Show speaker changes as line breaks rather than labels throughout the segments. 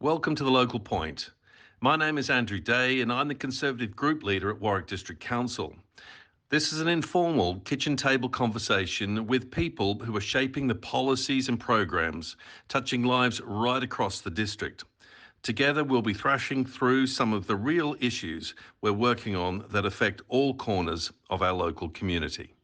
Welcome to the Local Point. My name is Andrew Day and I'm the Conservative Group Leader at Warwick District Council. This is an informal kitchen table conversation with people who are shaping the policies and programs touching lives right across the district. Together we'll be thrashing through some of the real issues we're working on that affect all corners of our local community.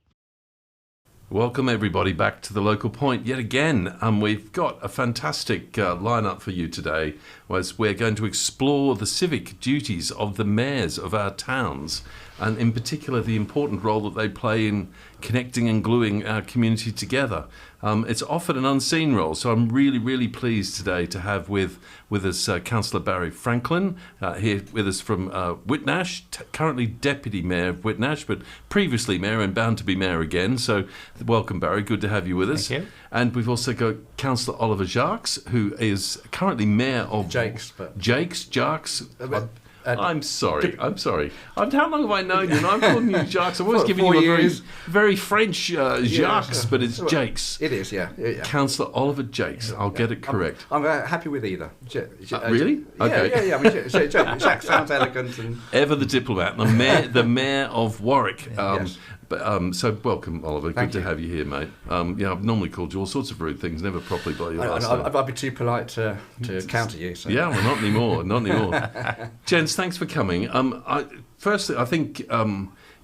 Welcome everybody back to the Local Point yet again. We've got a fantastic lineup for you today as we're going to explore the civic duties of the mayors of our towns, and in particular the important role that they play in connecting and gluing our community together. It's often an unseen role, so I'm really pleased today to have with us Cllr Barry Franklin, here with us from Whitnash, currently Deputy Mayor of Whitnash, but previously Mayor and bound to be Mayor again. So welcome, Barry, good to have you with us.
Thank you.
And we've also got Cllr Oliver Jacques, who is currently Mayor of Jacques. I'm sorry. How long have I known you? And I'm calling you Jacques. I've always given you a very French Jacques, but it's Jacques.
It is, yeah.
Cllr Oliver Jacques. I'll get it correct.
I'm happy with either.
Really? Okay.
Yeah. Jacques sounds elegant. And
ever the diplomat, the mayor of Warwick.
Yes.
So welcome, Oliver.
Thank
Good
you.
to have you here, mate. I've normally called you all sorts of rude things, never properly by your last name.
I'd be too polite to counter you. So.
Yeah, well, not anymore. Gents, thanks for coming. Firstly, I think,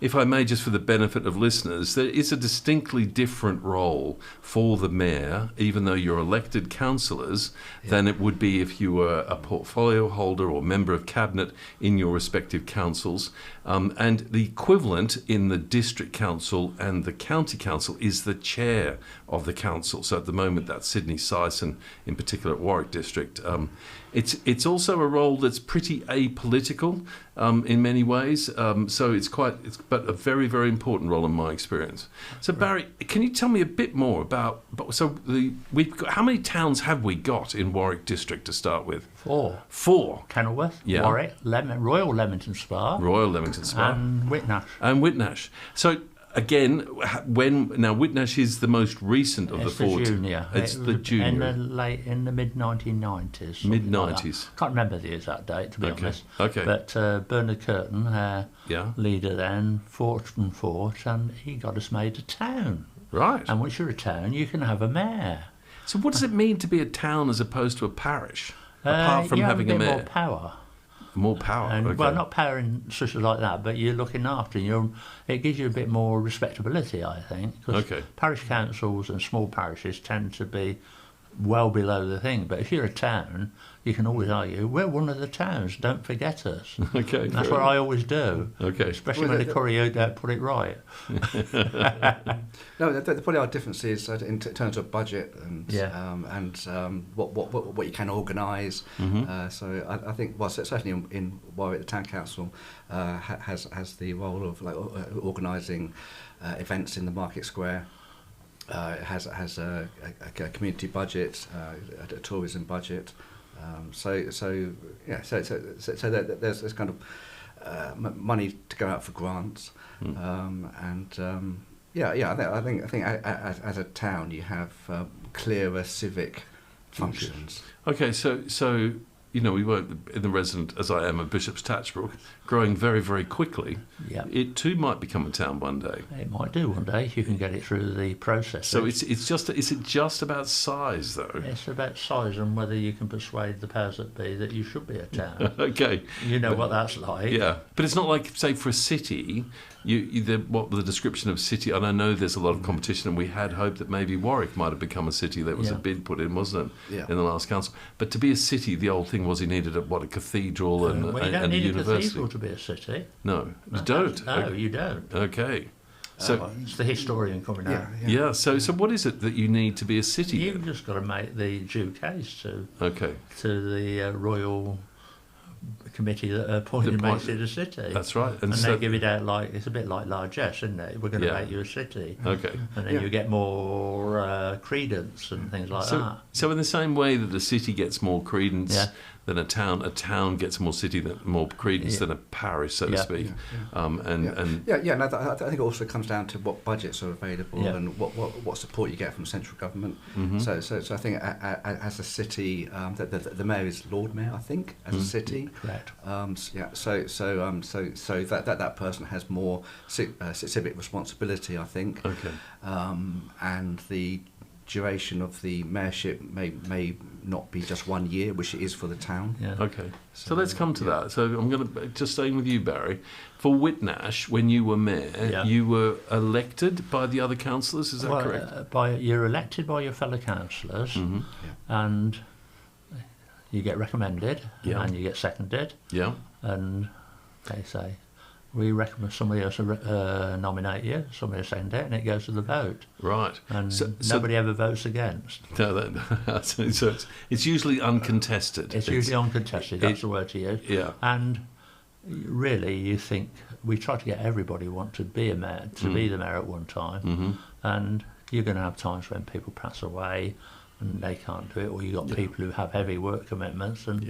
if I may, just for the benefit of listeners, there is a distinctly different role for the mayor, even though you're elected councillors, than it would be if you were a portfolio holder or member of cabinet in your respective councils. And the equivalent in the district council and the county council is the chair of the council. So at the moment, that's Sydney Syce, and in particular at Warwick District. It's also a role that's pretty apolitical in many ways. So it's but a very, very important role in my experience. So Barry, can you tell me a bit more about? How many towns have we got in Warwick District to start with? Four.
Kenilworth,
Yeah.
Warwick, Royal Leamington Spa,
and
Whitnash.
So again, Whitnash is the most recent of the four.
It's the junior.
It's the junior.
In the mid 1990s.
Mid-90s.
Can't remember the exact date, to be honest.
Okay.
But Bernard Curtin, our leader then, fought, and he got us made a town.
Right.
And once you're a town, you can have a mayor.
So what does it mean to be a town as opposed to a parish? Apart from
you
having
have
a
bit
mayor.
more power.
More power.
And,
okay.
Well, not power in such like that, but you're looking after. It gives you a bit more respectability, I think. Because parish councils and small parishes tend to be well below the thing. But if you're a town, you can always argue, we're one of the towns, don't forget us.
Okay.
That's what I always do.
Okay.
Especially when the courier don't put it right.
No, probably our difference is in terms of budget and what you can organise.
Mm-hmm.
So I think, well, certainly in Warwick, the town council has the role of organising events in the market square. It has a community budget, a tourism budget. So there's kind of money to go out for grants, I think as a town you have clearer civic functions.
Okay, so we work in the resident, as I am, of Bishop's Tatchbrook, growing very, very quickly.
Yeah.
It too might become a town one day.
It might do one day if you can get it through the process.
So is it just about size, though?
It's about size and whether you can persuade the powers that be that you should be a town.
Okay.
You know what that's like.
Yeah, but it's not like, say, for a city, what the description of city, and I know there's a lot of competition, and we had hoped that maybe Warwick might have become a city. There was a bid put in, wasn't it, in the last council? But to be a city, the old thing was you needed a cathedral and
you don't
a
need
university.
A cathedral to be a city.
No, you don't.
No, you don't.
Okay. So
it's the historian coming out.
Yeah. So what is it that you need to be a city?
You've just got to make the due case to
the
Royal committee that appointed me to the city.
That's right.
And so, they give it out like, it's a bit like largesse, isn't it? We're going to make you a city.
Okay.
And then you get more credence and things like that.
So in the same way that the city gets more credence than a town gets more credence than a parish, so to speak.
No, I think it also comes down to what budgets are available and what support you get from central government. So I think as a city, the mayor is Lord Mayor, I think, as a city.
Correct.
So that person has more civic responsibility, I think.
Okay.
And the duration of the mayorship may not be just 1 year, which it is for the town.
Yeah.
Okay. So let's come to that. So I'm going to just staying with you, Barry. For Whitnash, when you were mayor, you were elected by the other councillors. Is that correct?
You're elected by your fellow councillors, and you get recommended, and you get seconded.
Yeah.
And they say, we recommend somebody else nominate you, somebody else second it, and it goes to the vote.
Right.
And nobody ever votes against.
No, so it's usually uncontested.
It's usually uncontested, that's the word to use.
Yeah.
And really, you think, we try to get everybody want to be a mayor, to be the mayor at one time, and you're going to have times when people pass away, and they can't do it, or you've got people who have heavy work commitments, and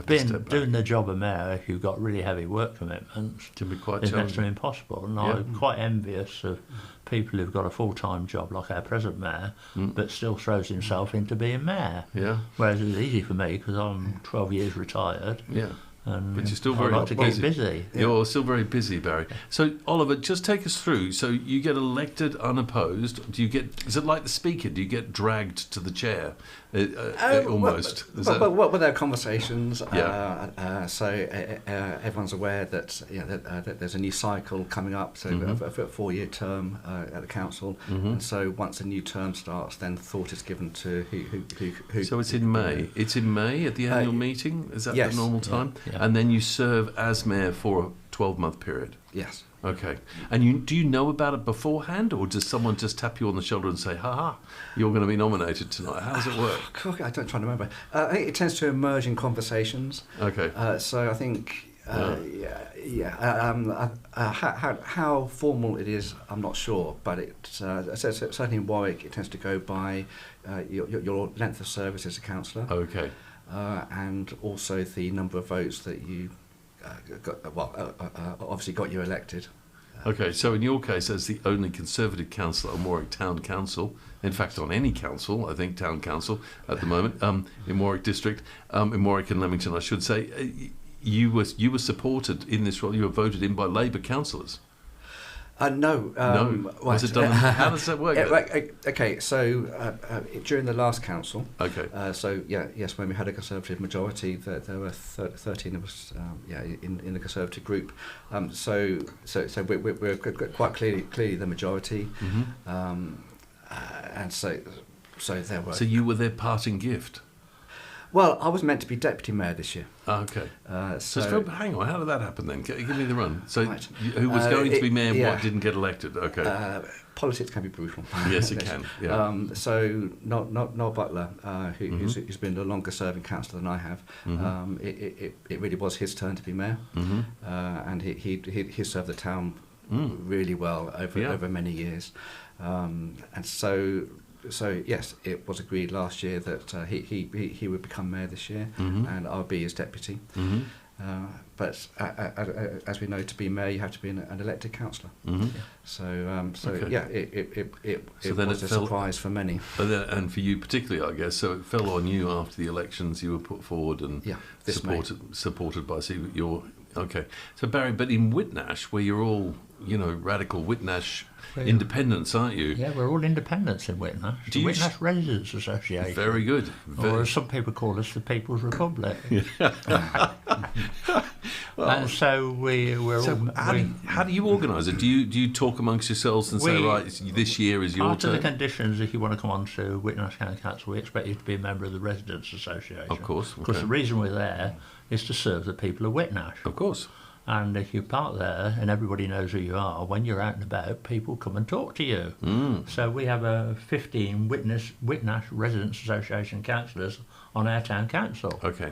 doing the job of mayor, if you've got really heavy work commitments,
can be quite
it's next to impossible. And I'm quite envious of people who've got a full-time job like our present mayor, but still throws himself into being mayor.
Yeah.
Whereas it's easy for me because I'm 12 years retired.
Yeah.
And
but you're still
I like to get busy.
You're still very busy, Barry. So, Oliver, just take us through. So, you get elected unopposed. Is it like the Speaker? Do you get dragged to the chair? Almost.
Well, there are conversations. Everyone's aware that that there's a new cycle coming up. So, a 4-year term at the council, and so once a new term starts, then thought is given to who.
So it's in May. It's in May at the annual meeting. Is that the normal time?
Yeah.
And then you serve as mayor for a 12-month period.
Yes.
Okay. And do you know about it beforehand, or does someone just tap you on the shoulder and say, "Ha, you're going to be nominated tonight"? How does it work?
I don't try to remember. I think it tends to emerge in conversations.
Okay.
So I think. How formal it is, I'm not sure, but certainly in Warwick, it tends to go by your length of service as a councillor.
Okay.
And also the number of votes that you obviously got you elected.
Okay, so in your case, as the only Conservative councillor on Warwick Town Council, in fact on any council, I think Town Council at the moment, in Warwick District, in Warwick and Leamington, I should say, you were supported in this role. You were voted in by Labour councillors.
No.
No. Was it done? How does that work?
Okay. So during the last council.
Okay.
Yes, when we had a Conservative majority, there were 13 of us. In the Conservative group. So we're quite clearly the majority. And so there were.
So you were their parting gift.
Well, I was meant to be deputy mayor this year.
Okay. Hang on, how did that happen then? Give me the run. So,
right.
Who was going to be mayor? What didn't get elected? Okay.
Politics can be brutal.
Yes, it can. Yeah.
So, Noel Butler, who's been a longer serving councillor than I have, it really was his turn to be mayor, and he served the town really well over many years, and so yes, it was agreed last year that he would become mayor this year, and I'll be his deputy. But as we know, to be mayor, you have to be an elected councillor. It was a surprise for many.
And for you particularly, I guess. So it fell on you after the elections. You were put forward and supported by your. Okay. So Barry, but in Whitnash, where you're all radical Whitnash independents, aren't you?
Yeah, we're all independents in Whitnash. The Whitnash Residents Association.
Very good.
Or as some people call us, the People's Republic. And so we're all...
How do you organise it? Do you talk amongst yourselves and say, right, this year is your turn?
Part of the conditions, if you want to come on to Whitnash County Council, we expect you to be a member of the Residents Association.
Of course.
Because the reason we're there is to serve the people of Whitnash.
Of course.
And if you park there and everybody knows who you are, when you're out and about, people come and talk to you. So we have 15 Whitnash Residents Association councillors on our town council.
Okay.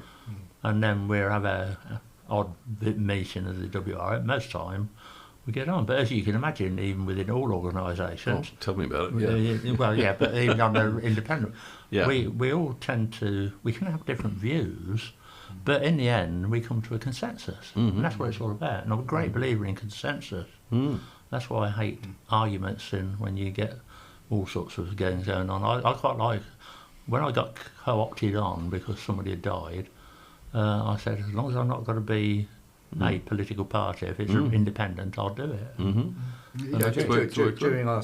And then we have odd meeting of the WR. Most time we get on, but as you can imagine, even within all organisations,
tell me about it. Yeah.
Well, yeah, but even on the independent,
yeah.
we all tend to, we can have different views, but in the end we come to a consensus, and that's what it's all about. And I'm a great believer in consensus. That's why I hate arguments when you get all sorts of things going on. I quite like, when I got co-opted on because somebody had died, I said, as long as I'm not going to be a political party, if it's independent, I'll do it.
During our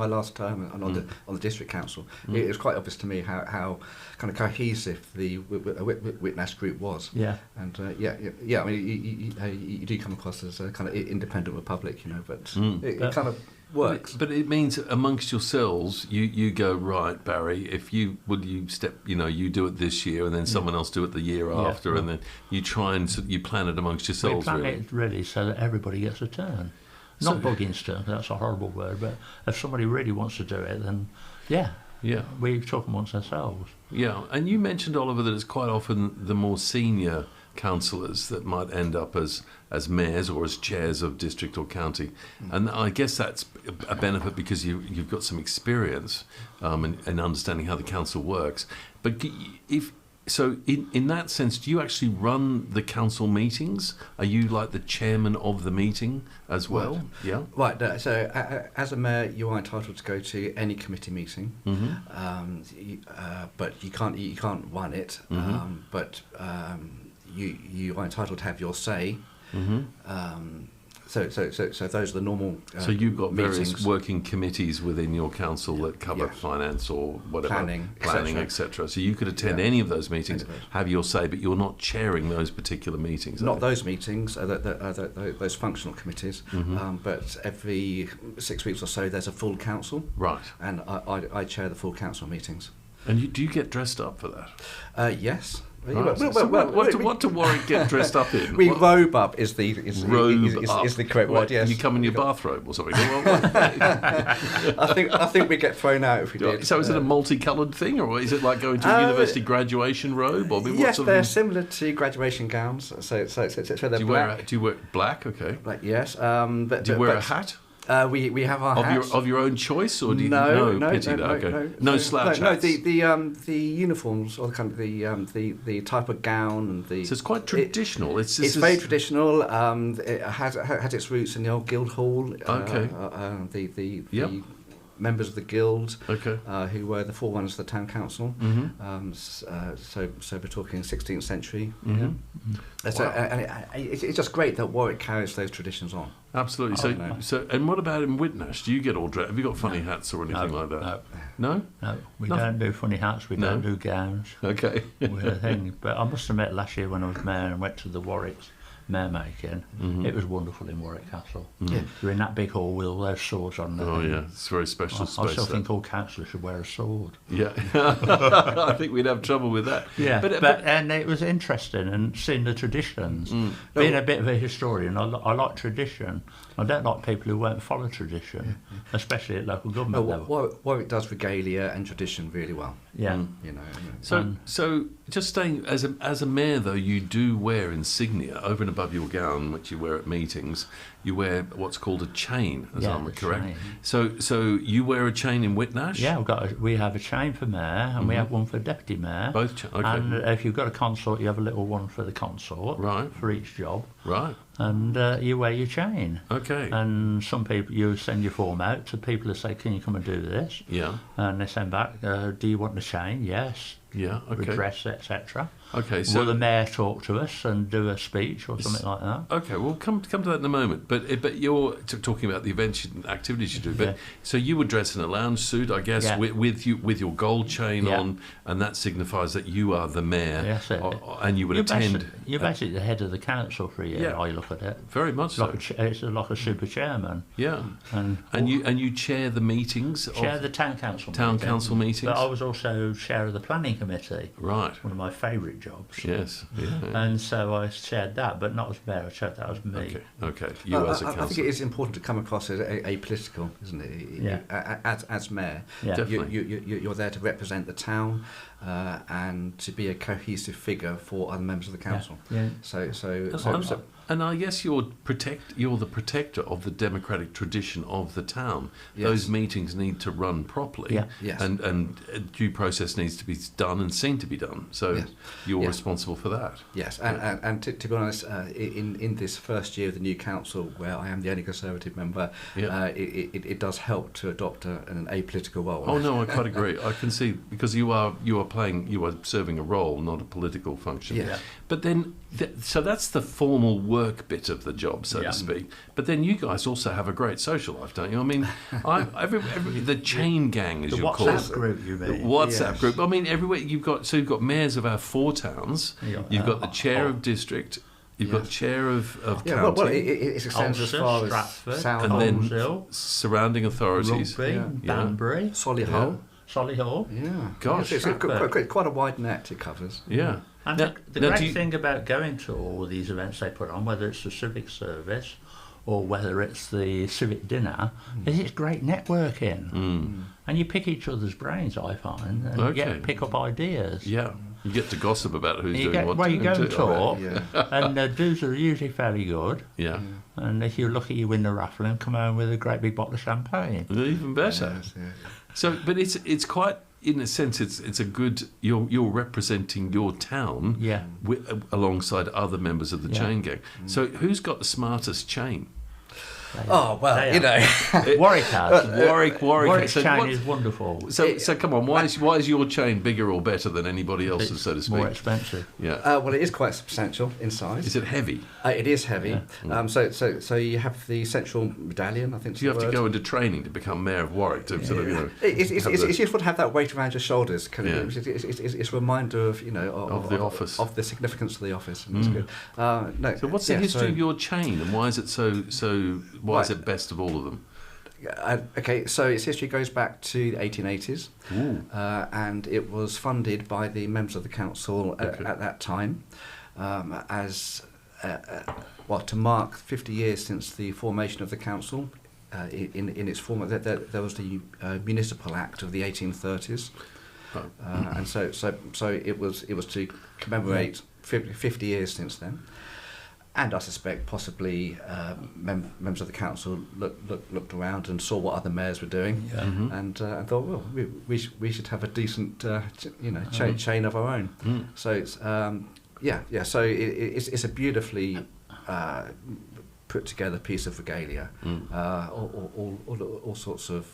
last term on the district council, it was quite obvious to me how kind of cohesive the Whitnash group was.
Yeah.
And I mean, you do come across as a kind of independent republic, but it kind of works.
But it means amongst yourselves, you go, right, Barry, if you step, you do it this year, and then someone else do it the year after, and then you try and you plan it amongst yourselves.
We plan it really so that everybody gets a turn. Not bugging's turn, that's a horrible word, but if somebody really wants to do it, then we talk amongst ourselves. Yeah,
and you mentioned, Oliver, that it's quite often the more senior councillors that might end up as mayors or as chairs of district or county, and I guess that's a benefit because you've got some experience and understanding how the council works. But in that sense, do you actually run the council meetings? Are you like the chairman of the meeting as well?
Right.
Yeah.
Right. So as a mayor, you are entitled to go to any committee meeting, but you can't run it. But you are entitled to have your say. So those are the normal.
So you've got
meetings.
Various working committees within your council that cover finance or whatever, planning, etc. So you could attend any of those meetings, have your say, but you're not chairing those particular meetings.
Not those meetings, those functional committees. But every 6 weeks or so, there's a full council.
Right.
And I chair the full council meetings.
And do you get dressed up for that?
Yes.
Right. What do Warwick get dressed up in?
Robe up is the correct word. Yes.
You come in your bathrobe or something.
I think we get thrown out if we did.
So is it a multicoloured thing, or is it like going to a university graduation robe? Or
yes, they're similar to graduation gowns. So they're black.
Do you wear black? Okay.
Black, yes.
Do you wear a hat?
We have our hats.
Of your own choice, or do you no slouch hats?
The uniforms, or the kind of the type of gown and the.
So it's quite traditional.
It's very traditional. It has its roots in the old guild hall.
Okay.
The members of the guild, who were the forerunners of the town council. So we're talking 16th century.
Wow.
And it's just great that Warwick carries those traditions on.
Absolutely. So and what about in Whitnash? Do you get all dressed? Have you got funny hats or anything like that?
No. We don't do funny hats. We don't do gowns.
Okay.
We're a thing. But I must admit, last year when I was mayor and went to the Warwick's mayor making, it was wonderful in Warwick Castle. You're in that big hall with all those swords on there.
Oh yeah, it's very special space.
I still think all councillors should wear a sword.
Yeah. I think we'd have trouble with that.
Yeah, but and it was interesting and seeing the traditions. Being a bit of a historian, I like tradition. I don't like people who won't follow tradition, especially at local government level.
Warwick does regalia and tradition really well.
Yeah.
So just staying as a mayor though, you do wear insignia over and above your gown, which you wear at meetings. You wear what's called a chain, as I'm correct. Chain. So you wear a chain in Whitnash?
Yeah, we have a chain for mayor and we have one for deputy mayor.
Both. Okay.
And if you've got a consort, you have a little one for the consort.
Right.
For each job.
Right.
And you wear your chain.
Okay.
And some people, you send your form out to people who say, can you come and do this?
Yeah.
And they send back, do you want the chain? Yes.
Yeah, okay.
Redress, etc.
Okay, so
will the mayor talk to us and do a speech or something like that?
Okay, we'll come to that in a moment. But you're talking about the events and activities you do. But so you would dress in a lounge suit, I guess, with your gold chain on, and that signifies that you are the mayor.
Yes,
and you would attend.
You're basically the head of the council for a year. I look at it
very much so.
It's like a super chairman.
Yeah, and you chair the meetings.
Chair the town council.
Council meetings.
But I was also chair of the planning committee.
Right.
One of my favourite jobs.
Yes. Yeah.
And so I chaired that, but not as mayor. I chaired that as me.
Okay. You as a councillor.
I think it is important to come across as apolitical, isn't it?
Yeah.
As mayor,
definitely.
You're there to represent the town. and to be a cohesive figure for other members of the council.
Yeah.
And I guess you're the protector of the democratic tradition of the town.
Yes.
Those meetings need to run properly,
Yeah.
Yes.
and due process needs to be done and seen to be done. So
Yes.
you're
Yes.
responsible for that.
Yes, and to be honest, in this first year of the new council, where I am the only Conservative member, it does help to adopt an apolitical role.
Oh no, I quite agree. I can see, because you are serving a role, not a political function.
Yeah.
But then, so that's the formal work bit of the job, so to speak. But then you guys also have a great social life, don't you? I mean, the chain gang, as
The
you call it.
WhatsApp group, you mean?
The WhatsApp
Yes.
group. I mean, everywhere you've got mayors of our 4 towns. You've got the chair of district. You've got chair of
Yeah,
county.
well, it extends as
Ulster,
far as
Stratford,
South
and then
Coleshill,
surrounding authorities.
Rugby, Banbury,
Solihull.
Solihull.
Yeah,
Gosh.
it's quite a wide net it covers.
Yeah.
And the great thing about going to all these events they put on, whether it's the civic service or whether it's the civic dinner, is it's great networking. And you pick each other's brains, I find, and you pick up ideas.
Yeah. You get to gossip about who's doing what.
Well, you go and talk,
Yeah.
and dues are usually fairly good.
Yeah.
And if you're lucky, you win the raffle and come home with a great big bottle of champagne.
Even better.
Yes, yeah.
So, but it's quite, in a sense, it's a good. You're representing your town.
Yeah.
Alongside other members of the chain gang. So, who's got the smartest chain?
Oh well, you know.
Warwick has.
Warwick's
chain is wonderful.
So come on, why is your chain bigger or better than anybody else's, so to speak?
More expensive.
Yeah.
Well, it is quite substantial in size.
Is it heavy?
It is heavy. Yeah. So you have the central medallion, I think.
Do you have to go into training to become mayor of Warwick to sort of, you know?
It's useful to have that weight around your shoulders. It's a reminder of
of the office,
of the significance of the office, and it's good. No.
So what's the history of your chain, and why is it so? Why is it best of all of them?
Okay, so its history goes back to the 1880s, and it was funded by the members of the council at that time, to mark 50 years since the formation of the council. In its form, there was the Municipal Act of the 1830s, and so it was to commemorate 50 years since then. And I suspect possibly members of the council looked around and saw what other mayors were doing, and thought, well, we should have a decent chain of our own. So it's So it's a beautifully put together piece of regalia, all sorts of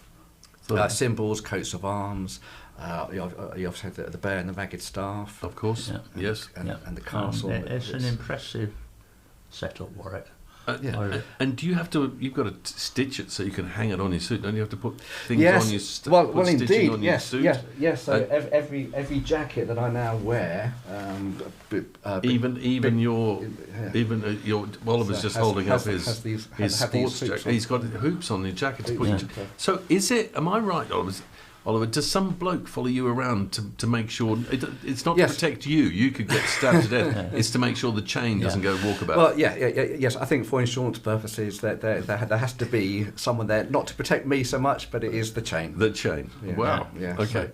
symbols, coats of arms. You obviously have the bear and the ragged staff,
of course. Yes,
and the castle.
It's an impressive setup, Warwick.
And do you have to? You've got to stitch it so you can hang it on your suit. Don't you have to put things on your suit?
Well, indeed, yes. So every jacket that I now wear,
even Oliver's just holding up his sports jacket. He's got hoops on the jacket to put. So is it? Am I right, Oliver, does some bloke follow you around to make sure it's not to protect you? You could get stabbed to death. It's to make sure the chain doesn't go walkabout.
Well, yes. I think for insurance purposes, that there has to be someone there, not to protect me so much, but it is the chain.
The chain. Yeah. Wow.
Yeah.
Okay.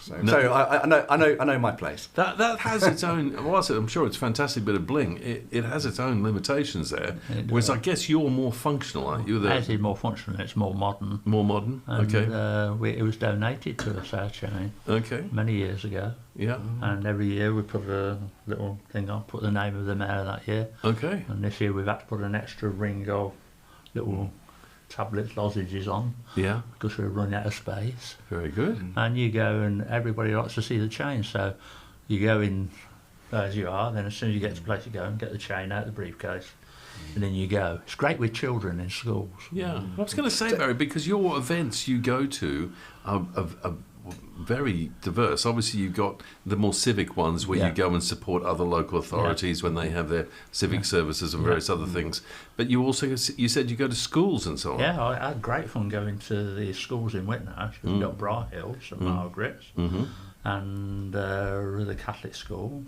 So I know my place.
That has its own. Well, I'm sure it's a fantastic bit of bling. It has its own limitations there. Whereas I guess you're more functional, aren't you?
It is more functional. It's more modern.
More modern.
And,
okay.
It was donated to us, our chain.
Okay.
Many years ago.
Yeah.
And every year we put a little thing on, put the name of the mayor that year.
Okay.
And this year we've had to put an extra ring of little tablet lozenges on.
Yeah.
Because we're running out of space.
Very good.
And you go and everybody likes to see the chain, so you go in as you are, then as soon as you get to the place you go and get the chain out of the briefcase. And then you go. It's great with children in schools.
Yeah. I was going to say, Barry, because your events you go to are very diverse. Obviously, you've got the more civic ones where you go and support other local authorities when they have their civic services and various other things. But you said you go to schools and so on.
Yeah, I had great fun going to the schools in Whitnash. We've got Bra Hill, St Margaret's, and the Catholic school.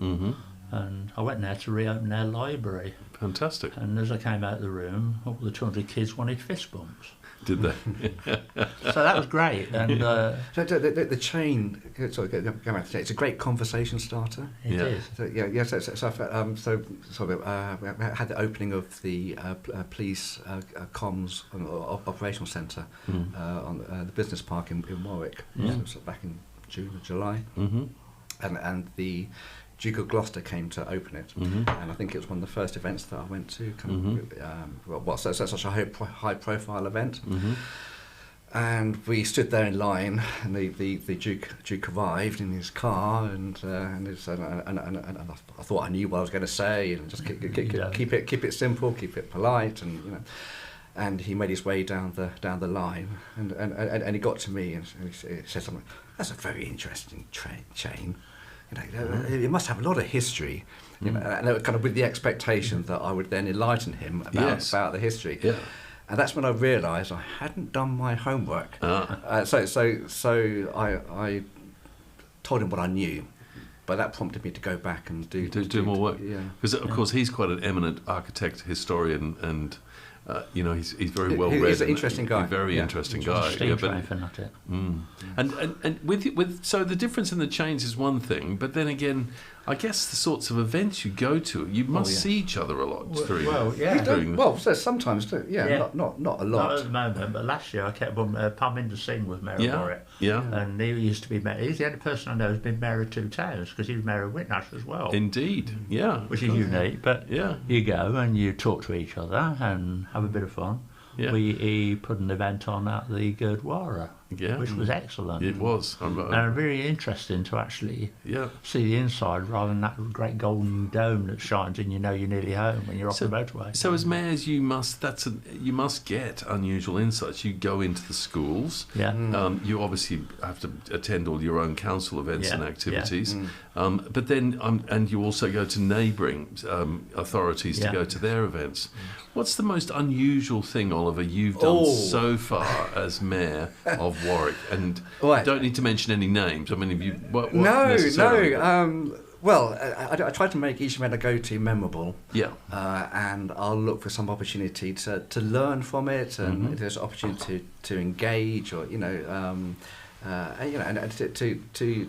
And I went there to reopen their library.
Fantastic.
And as I came out of the room, all the 200 kids wanted fist bumps.
Did they?
So that was great. And
So the chain, sorry, going back to the chain, it's a great conversation starter.
it is.
So, yeah. So we had the opening of the police comms operational centre on the business park in Warwick. So back in June or July, and the Duke of Gloucester came to open it, and I think it was one of the first events that I went to. Such a high-profile event. And we stood there in line, and the Duke arrived in his car, and I thought I knew what I was going to say, and just keep it simple, keep it polite, and And he made his way down the line, and he got to me, and he said something. That's a very interesting chain. It must have a lot of history, and kind of with the expectation that I would then enlighten him about the history. Yeah. And that's when I realised I hadn't done my homework. So I told him what I knew, but that prompted me to go back and do
more work.
Yeah,
because of course he's quite an eminent architect, historian, and he's very well read.
He's an interesting guy.
Very interesting guy.
Steam train fanatic.
And with so the difference in the chains is one thing, but then again, I guess the sorts of events you go to, you must see each other a lot.
So sometimes do. Not a lot.
Not at the moment, but last year I kept Parminder Singh was mayor of Warwick. Yeah. And he used to be mayor. He's the only person I know who's been mayor of 2 towns, because he was mayor of Whitnash as well.
Indeed, yeah.
Which is unique, but you go and you talk to each other and have a bit of fun. Yeah. He put an event on at the Gurdwara, which was excellent.
It was.
And very interesting to actually see the inside rather than that great golden dome that shines and you're nearly home when you're off the motorway.
So as mayors, you must get unusual insights. You go into the schools. Yeah. You obviously have to attend all your own council events and activities. Yeah. But then, and you also go to neighbouring authorities to go to their events. What's the most unusual thing, Oliver, you've done so far as mayor of Warwick? And don't need to mention any names. I mean, have you?
Well, I try to make each event I go to memorable. Yeah. And I'll look for some opportunity to learn from it, and if there's an opportunity to engage, or and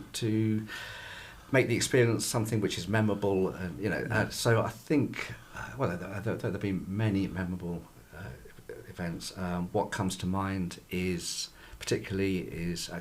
to make the experience something which is memorable, and so I think. Well, there'll be many memorable events. What comes to mind is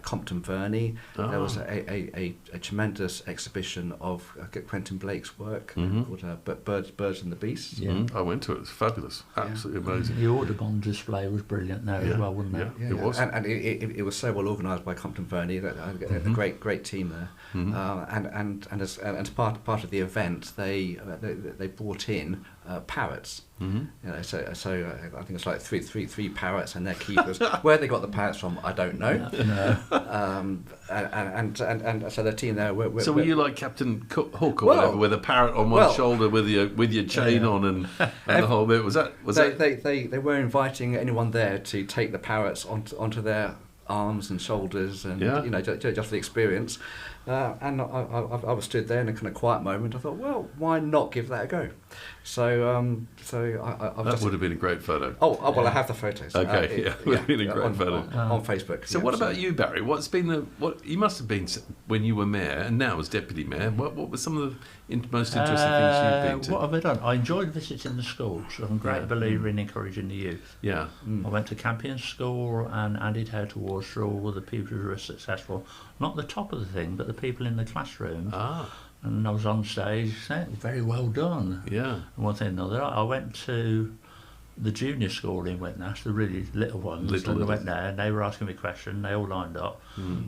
Compton Verney. There was a tremendous exhibition of Quentin Blake's work called Birds and the Beasts.
Yeah. I went to it. It was fabulous. Absolutely amazing.
The Audubon display was brilliant there as well, wasn't it?
Yeah, it was.
And it was so well organised by Compton Verney. A great team there. And as part of the event, they brought in parrots. So I think it's like three parrots and their keepers. Where they got the parrots from, I don't know. And so the team there.
Were you like Captain Hook or whatever, with a parrot on one shoulder with your chain on and the whole bit? Was that?
They were inviting anyone there to take the parrots onto their arms and shoulders, and just for the experience. And I was stood there in a kind of quiet moment. I thought, well, why not give that a go? So
that would have been a great photo.
Well, I have the photos.
Okay, it would have been a great photo
on Facebook.
So what about you, Barry? What's been you must have been when you were mayor and now as deputy mayor? What were some of the most interesting things you've been to?
What have I done? I enjoyed visiting the schools. I'm a great believer in encouraging the youth. Yeah. I went to Campion School and handed how towards for all the people who were successful. Not the top of the thing, but the people in the classroom. And I was on stage saying, very well done. Yeah. And one thing and another. I went to the junior school in Whitnash, the really little ones. I went there and they were asking me questions. They all lined up.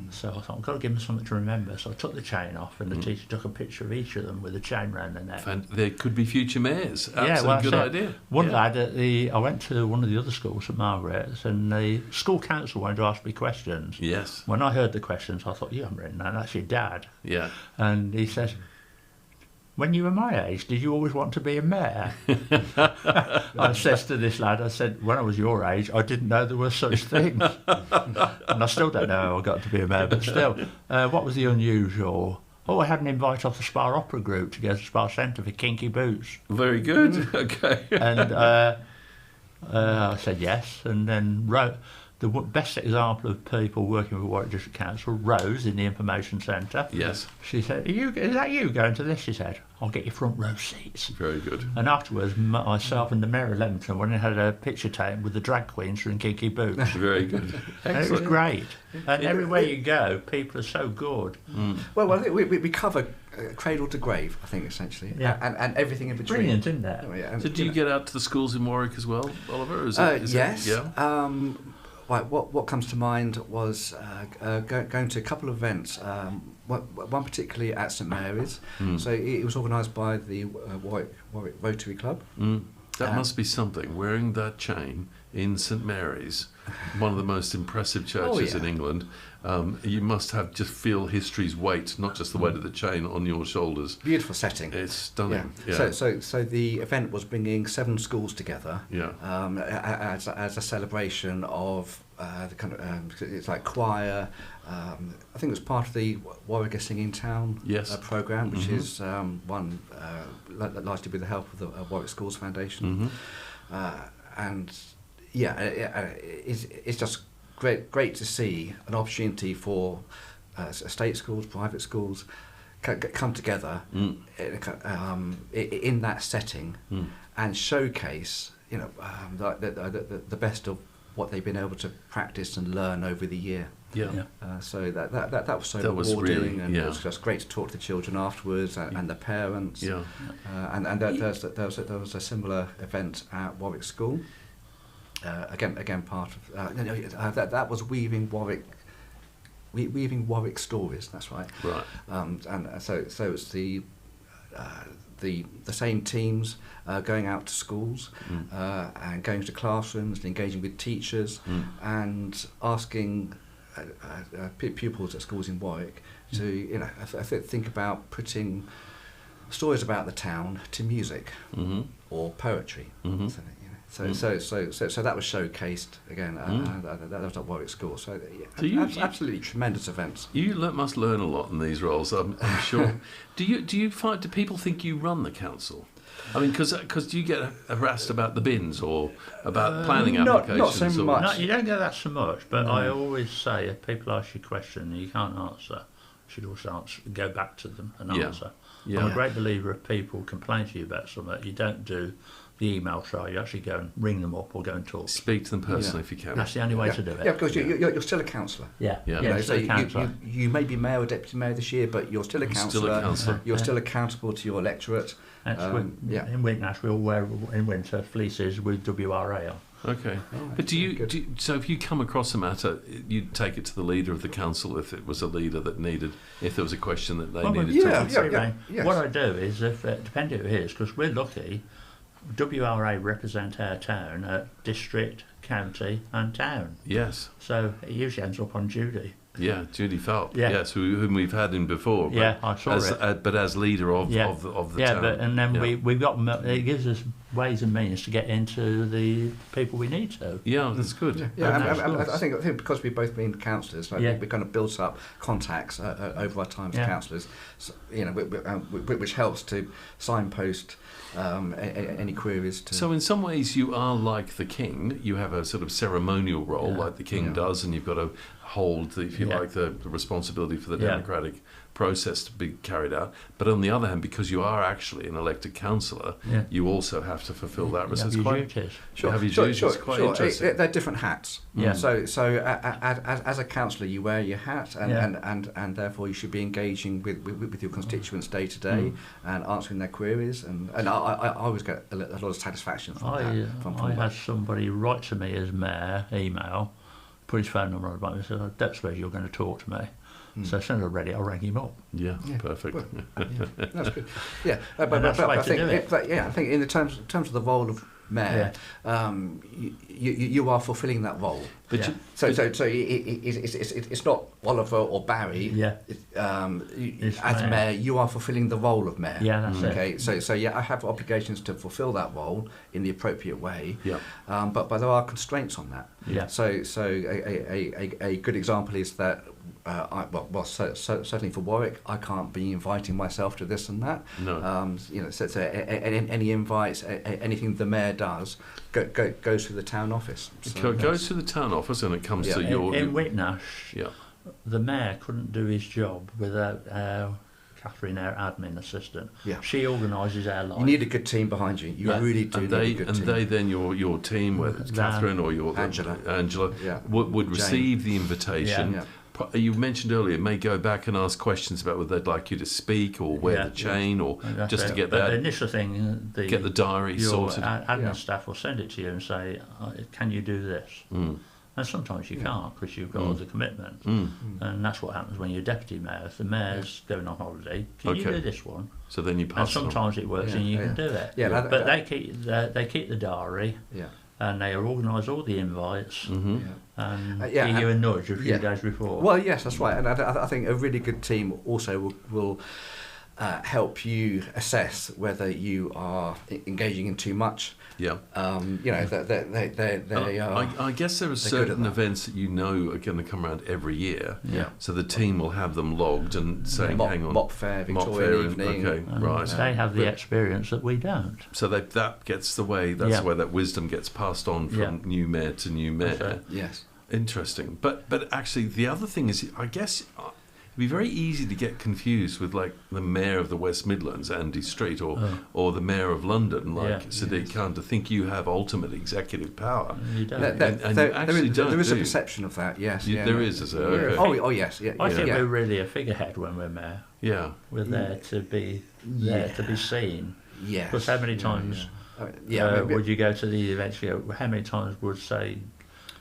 So I thought, I've got to give them something to remember. So I took the chain off and the teacher took a picture of each of them with a chain round their neck.
There could be future mayors. Absolutely good idea.
One lad I went to one of the other schools, St Margaret's, and the school council wanted to ask me questions. Yes. When I heard the questions, I thought, you haven't written that. That's your dad. Yeah. And he said, when you were my age, did you always want to be a mayor? I said to this lad, I said, when I was your age, I didn't know there were such things. And I still don't know how I got to be a mayor, but still, what was the unusual? Oh, I had an invite off the Spa Opera Group to go to Spa Centre for Kinky Boots.
Very good. Okay.
And I said yes, and then wrote. The best example of people working with Warwick District Council, Rose in the information centre.
Yes.
She said, is that you going to this? She said, I'll get you front row seats.
Very good.
And afterwards, myself and the Mayor of Leamington went and had a picture taken with the drag queens from Kinky Boots.
Very good.
And it was great. And everywhere you go, people are so good.
Mm. Well, I think we cover cradle to grave, I think, essentially, and everything in between.
Brilliant, isn't it?
Oh, yeah.
So do you get out to the schools in Warwick as well, Oliver?
Yes.
Yeah.
Right, what comes to mind was going to a couple of events. One particularly at St Mary's. So it was organised by the Warwick Rotary Club.
That must be something. Wearing that chain in St Mary's, one of the most impressive churches in England. You must have just feel history's weight, not just the weight of the chain, on your shoulders.
Beautiful setting.
It's stunning.
Yeah.
Yeah.
So the event was bringing 7 schools together.
Yeah.
As a celebration of the kind of it's like choir. I think it was part of the Warwick Singing Town programme, which is one largely with the help of the Warwick Schools Foundation. And it's just great to see an opportunity for state schools, private schools come together in that setting and showcase, the best of what they've been able to practice and learn over the year. So that was so rewarding,
really,
and it was just great to talk to the children afterwards and the parents. And there was a similar event at Warwick School. Again, part of that was weaving Warwick stories. That's right.
Right.
And so it's the same teams going out to schools and going to classrooms and engaging with teachers and asking pupils at schools in Warwick to think about putting stories about the town to music or poetry. So that was showcased again. That was at Warwick School. So absolutely tremendous events.
You must learn a lot in these roles, I'm sure. Do people think you run the council? I mean, because do you get harassed about the bins or about planning applications?
Not so much.
No, you don't get that so much. But I always say, if people ask you a question and you can't answer, you should also go back to them and answer. I'm a great believer if people complain to you about something, you don't do the email trial. You actually go and ring them up or go and talk.
Speak to them personally if you can.
That's the only way to do it.
Yeah, because you're still a councillor.
So
you may be mayor or deputy mayor this year, but you're still a councillor. You're still accountable to your electorate.
In Whitnash, we all wear in winter fleeces with WRA on.
Okay, but so if you come across a matter, you'd take it to the leader of the council if it was a leader that if there was a question that they needed to answer.
What I do is, depending who it is, because we're lucky, WRA represent our town at district, county and town.
Yes.
So it usually ends up on Judy.
Yeah, Judy Phelps. Yeah. Yes, whom we've had in before. But
I saw it.
But as leader of the town.
And then we've got it gives us ways and means to get into the people we need to.
Yeah, that's good.
I think because we've both been councillors, we kind of built up contacts over our time as councillors, which helps to signpost any queries to.
So in some ways you are like the king. You have a sort of ceremonial role like the king does, and you've got to hold the responsibility for the democratic process to be carried out. But on the other hand, because you are actually an elected councillor, you also have to fulfill that responsibility. It's quite interesting.
They're different hats. So as a councillor, you wear your hat, and therefore you should be engaging with your constituents day to day and answering their queries. And I always get a lot of satisfaction from that.
I had somebody write to me as mayor, email, put his phone number on the bottom and said, I don't suppose you're going to talk to me. So as soon as I read it, I rang him up.
Yeah, perfect.
Well, that's good. But I think in terms of the role of mayor, you are fulfilling that role. But so it's not Oliver or Barry. As mayor, you are fulfilling the role of mayor.
Yeah, that's it.
Okay, so I have obligations to fulfil that role in the appropriate way. But there are constraints on that. So a good example is that certainly for Warwick, I can't be inviting myself to this and that.
No.
So any invites, anything the mayor does, goes through the town office. So
It goes to the town office, and it comes to
in Whitnash.
Yeah.
The mayor couldn't do his job without Catherine, our admin assistant.
Yeah.
She organises our life.
You need a good team behind you. You really do need a good team.
And they then, your team, whether it's Catherine or your Angela would receive the invitation.
Yeah.
You mentioned earlier, may go back and ask questions about whether they'd like you to speak or wear the chain or just to get that.
The initial thing,
get the diary sorted.
Your admin staff will send it to you and say, can you do this? And sometimes you can't because you've got other commitments. And that's what happens when you're deputy mayor. If the mayor's going on holiday, can you do this one?
So then you pass
and sometimes it works and you can do it. But they keep the diary. Yeah. And they organise all the invites and give you a nudge a few days before.
Well, yes, that's right. And I think a really good team also will help you assess whether you are engaging in too much.
Yeah.
They are.
I guess there are certain events that are going to come around every year.
Yeah.
So the team will have them logged and saying, hang on.
Mop Fair, Victorian Evening.
Okay, right.
They have the experience that we don't.
So that gets the way. That's the way that wisdom gets passed on from new mayor to new mayor.
Yes.
Interesting. But actually, the other thing is, I guess. It'd be very easy to get confused with like the mayor of the West Midlands, Andy Street, or the mayor of London, like Sadiq Khan, to think you have ultimate executive power.
You don't.
There is a perception of that, yes.
There is, is there? Okay.
Oh, yes. Yeah,
I think we're really a figurehead when we're mayor.
Yeah.
We're there to be to be seen.
Yes.
Because how many times would you go to the events? How many times would say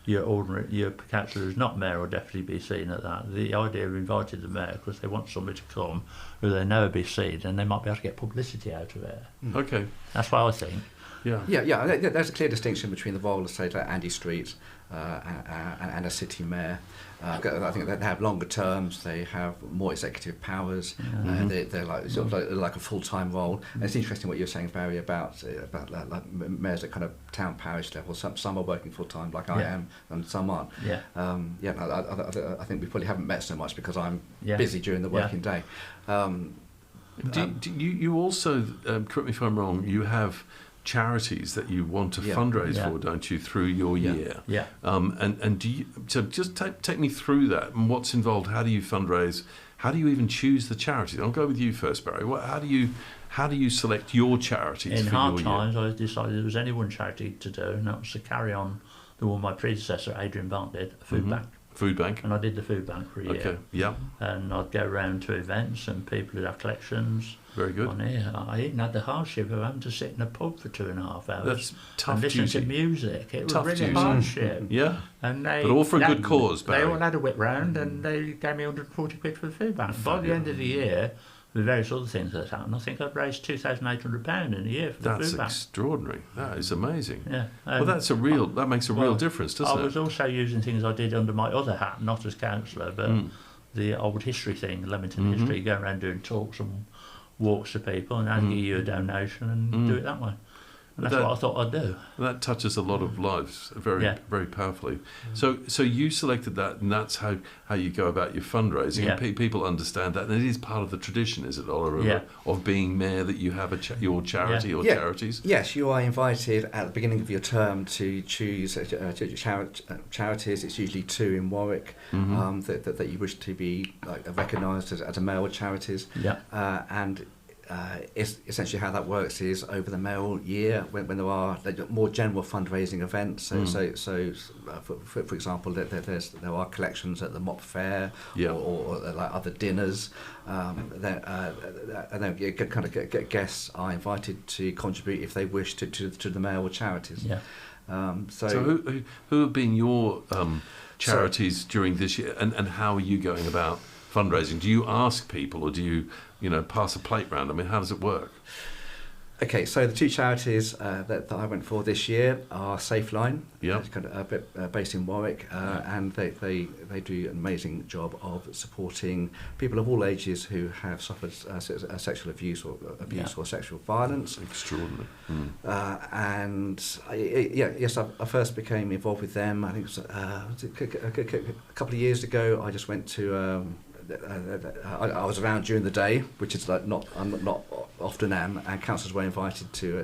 your councillor who's not mayor or deputy be seen at that? The idea of inviting the mayor because they want somebody to come who they know will be seen and they might be able to get publicity out of it.
Okay.
That's what I think.
Yeah.
There's a clear distinction between the role of, say, like Andy Street and a city mayor. I think they have longer terms. They have more executive powers. They're like sort of like a full-time role. And it's interesting what you're saying, Barry, about like mayors at kind of town parish level. Some are working full-time, like I am, and some aren't. I think we probably haven't met so much because I'm busy during the working day.
Do you also, correct me if I'm wrong, you have charities that you want to fundraise for, don't you, through your year?
Yeah.
And do you, so just take me through that and what's involved. How do you fundraise? How do you even choose the charities? I'll go with you first, Barry. How do you select your charities
in
for
hard
your
times,
year?
I decided there was only one charity to do, and that was to carry on the one my predecessor, Adrian Bart, did, a food bank.
Food bank.
And I did the food bank for a year.
Okay, yeah.
And I'd go around to events and people would have collections.
Very good.
On here. I even had the hardship of having to sit in a pub for 2.5 hours.
That's tough
and listen
duty.
to music. It
Tough
was really
duty.
hardship.
Yeah.
And
but all for a good cause, Barry.
They all had a whip round and they gave me 140 quid for the food bank. By the end of the year, with various other things that happened, I think I'd raised £2,800 in a year for the food bank.
That's extraordinary. That is amazing.
Yeah.
Well, that makes a real difference, doesn't it?
I was also using things I did under my other hat, not as councillor, but the old history thing, Leamington history, going around doing talks and walks to people and I'd give you a donation and do it that way. And that's what I thought I'd do.
That touches a lot of lives very, very powerfully. So you selected that, and that's how you go about your fundraising.
Yeah.
And people understand that, and it is part of the tradition, is it, Oliver, of being mayor, that you have your charity or charities?
Yes, you are invited at the beginning of your term to choose charities. It's usually 2 in Warwick that you wish to be recognised as a mayoral charities.
Yeah.
And essentially how that works is over the mayoral year when there are more general fundraising events. So for example, there are collections at the Mop Fair or like other dinners. And then guests are invited to contribute if they wish to the mayoral charities.
Yeah. So who have been your charities during this year, and how are you going about fundraising? Do you ask people, or do you pass a plate round? I mean, how does it work?
Okay, so the two charities that I went for this year are Safeline, kind of based in Warwick, and they do an amazing job of supporting people of all ages who have suffered sexual abuse or sexual violence.
Extraordinary.
I first became involved with them. I think it was a couple of years ago. I just went to. I was around during the day, which is like not often am, and councillors were invited to a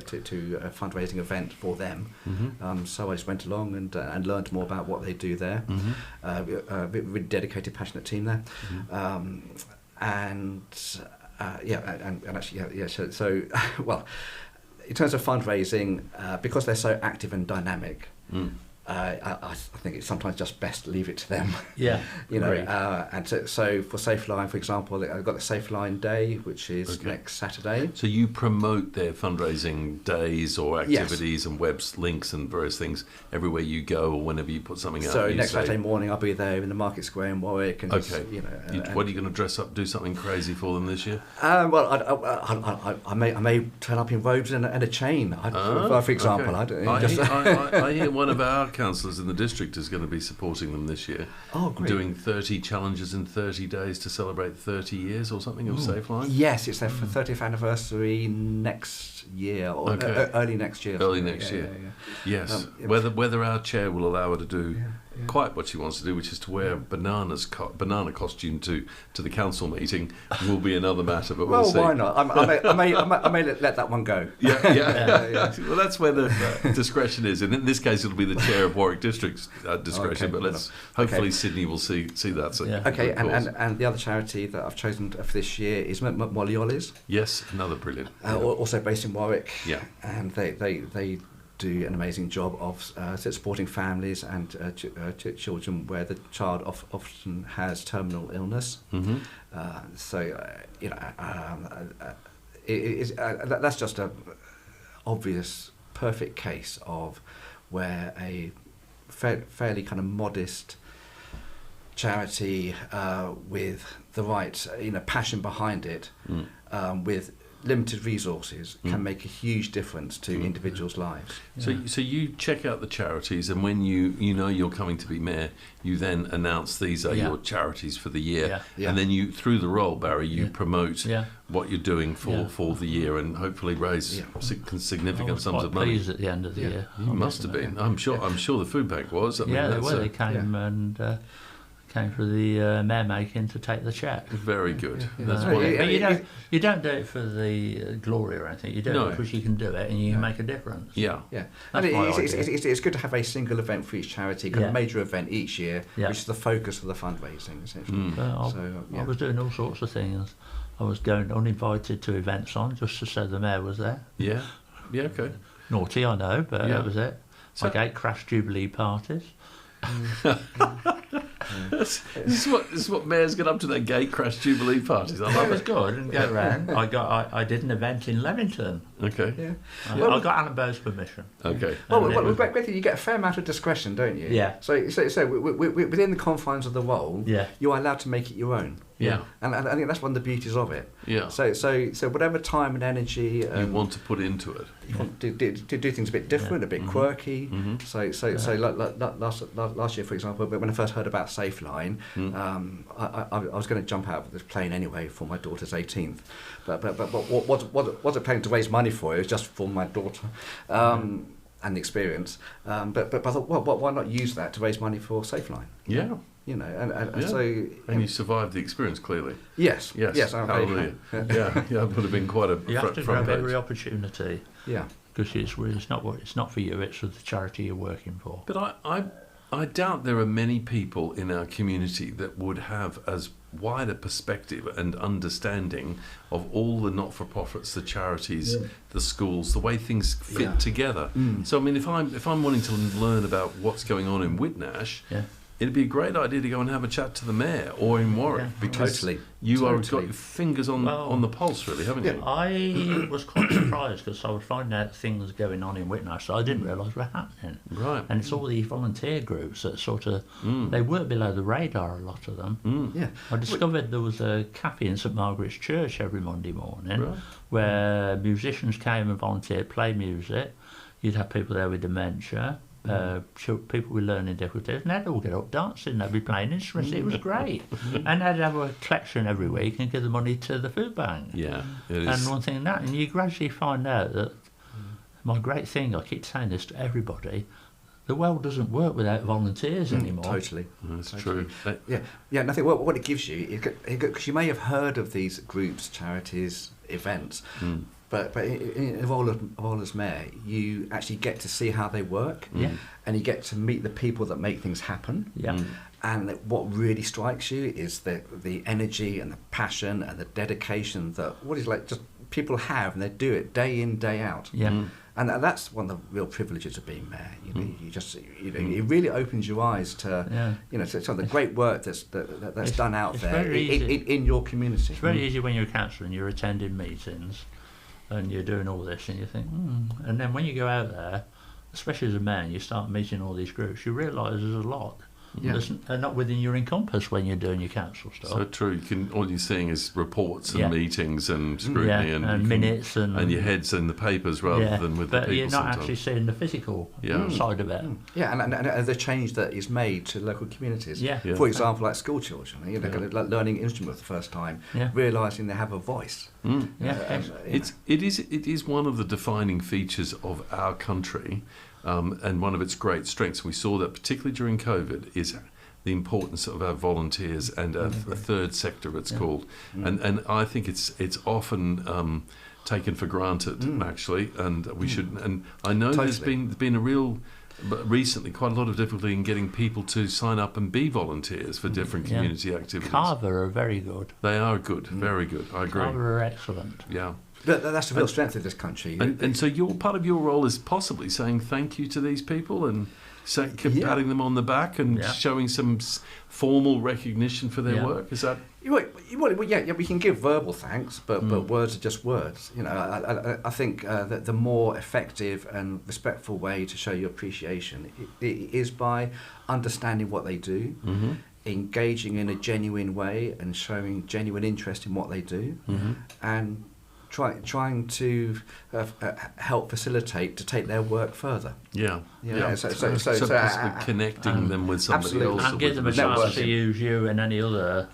fundraising event for them. So I just went along and learned more about what they do there. A really dedicated, passionate team there, So well, in terms of fundraising, because they're so active and dynamic. I think it's sometimes just best to leave it to them.
Yeah,
and so for Safeline, for example, I've got the Safeline Day, which is next Saturday.
So you promote their fundraising days or activities and webs, links and various things everywhere you go or whenever you put something out.
So next Saturday morning, I'll be there in the Market Square in Warwick. And
what are you going to dress up, do something crazy for them this year?
I may turn up in robes and a chain, for example.
I hear one of our councillors in the district is going to be supporting them this year.
Oh, great.
Doing 30 challenges in 30 days to celebrate 30 years or something of Safeline.
Yes, it's their 30th anniversary next year, or early next year.
Early next year. Yes. Whether our chair will allow her to do quite what she wants to do, which is to wear a banana costume to the council meeting, will be another matter. But we'll see.
Why not? I may let that one go.
Yeah. Well, that's where the discretion is, and in this case, it'll be the chair of Warwick District's discretion. But hopefully Sydney will see that. So
okay, and the other charity that I've chosen for this year is Molly Ollie's.
Yes, another brilliant.
Also based in Warwick.
Yeah,
and they do an amazing job of supporting families and children where the child often has terminal illness. That's just a obvious, perfect case of where a fairly kind of modest charity with the right passion behind it, with limited resources, can make a huge difference to individuals' lives.
So you check out the charities, and when you know you're coming to be mayor, you then announce these are your charities for the year, and then you, through the role, Barry, you promote what you're doing for the year, and hopefully raise significant sums of money.
Pleased at the end of the year.
You must have been. I'm sure the food bank was.
They came and. Came for the mayor making to take the cheque.
Very good.
That's but you don't do it for the glory or anything. You do it because you can do it and you can make a difference.
Yeah.
And it's good to have a single event for each charity, a major event each year, which is the focus of the fundraising, essentially.
I was doing all sorts of things. I was going uninvited to events just to say the mayor was there.
Yeah. Okay.
Naughty, I know, but that was it. My gate crash jubilee parties.
This is what mayors get up to, their gate crash jubilee parties. I love
it. Was good and go around. I did an event in Leamington.
Okay.
I got Alan Bow's permission.
Okay.
You get a fair amount of discretion, don't you?
Yeah.
So within the confines of the role, you are allowed to make it your own.
Yeah.
And I think that's one of the beauties of it.
Yeah.
So whatever time and energy
you want to put into it,
you want to do things a bit different, a bit quirky. So last year, for example, when I first heard about Safeline, I was going to jump out of this plane anyway for my daughter's 18th, but what wasn't planning to raise money for it. It was just for my daughter. And the experience, but I thought, well, why not use that to raise money for Safeline?
Yeah.
And
you survived the
experience
clearly.
Yes.
Hallelujah. It would have been quite a.
You have to grab every opportunity.
Yeah.
Because it's not for you. It's for the charity you're working for.
But I doubt there are many people in our community that would have as wide a perspective and understanding of all the not-for-profits, the charities, the schools, the way things fit together. So I mean, if I'm wanting to learn about what's going on in Whitnash, it'd be a great idea to go and have a chat to the mayor or in Warwick, because you are got your fingers on the pulse, really, haven't you?
I was quite surprised because I was finding out things going on in Whitnash that I didn't realise were happening.
Right.
And it's all these volunteer groups that sort of, they work below the radar, a lot of them.
Yeah.
I discovered there was a cafe in St Margaret's Church every Monday morning where musicians came and volunteered, play music. You'd have people there with dementia, people with learning difficulties, and they'd all get up dancing, they'd be playing instruments. It was great. And they'd have a collection every week and give the money to the food bank.
Yeah, it is.
And one thing and that, and you gradually find out that my great thing, I keep saying this to everybody, the world doesn't work without volunteers anymore.
Totally.
That's true.
Yeah, and I think what it gives you, because you may have heard of these groups, charities, events, but in the role of as mayor, you actually get to see how they work, and you get to meet the people that make things happen.
Yeah.
And what really strikes you is the energy and the passion and the dedication that just people have, and they do it day in, day out.
Yeah.
And that's one of the real privileges of being mayor. You just it really opens your eyes to to some of the great work that's done out there in your community.
It's very easy when you're a councillor and you're attending meetings and you're doing all this and you think, and then when you go out there, especially as a mayor, you start meeting all these groups, you realise there's a lot.
Yeah.
They're not within your encompass when you're doing your council stuff.
So true. All you're seeing is reports and meetings and scrutiny and
minutes and
your head's in the papers rather than with the people.
But you're not
sometimes.
actually seeing the physical side of it.
Yeah, and the change that is made to local communities.
Yeah.
For example, like school children, like learning instruments for the first time, realising they have a voice.
It is one of the defining features of our country. And one of its great strengths, we saw that particularly during COVID, is the importance of our volunteers and a third sector, it's called. And I think it's often taken for granted, actually, and we should. And I know there's been a real, recently, quite a lot of difficulty in getting people to sign up and be volunteers for different community activities.
Cllr are very good.
They are good, very good. I agree.
Cllr are excellent.
Yeah.
That's the real strength of this country.
And so part of your role is possibly saying thank you to these people and patting them on the back and showing some formal recognition for their work. Is that?
We can give verbal thanks, but words are just words. I think that the more effective and respectful way to show your appreciation is by understanding what they do, engaging in a genuine way and showing genuine interest in what they do, and trying to help facilitate to take their work further.
So possibly connecting them with somebody else.
And give them a chance to use you and any other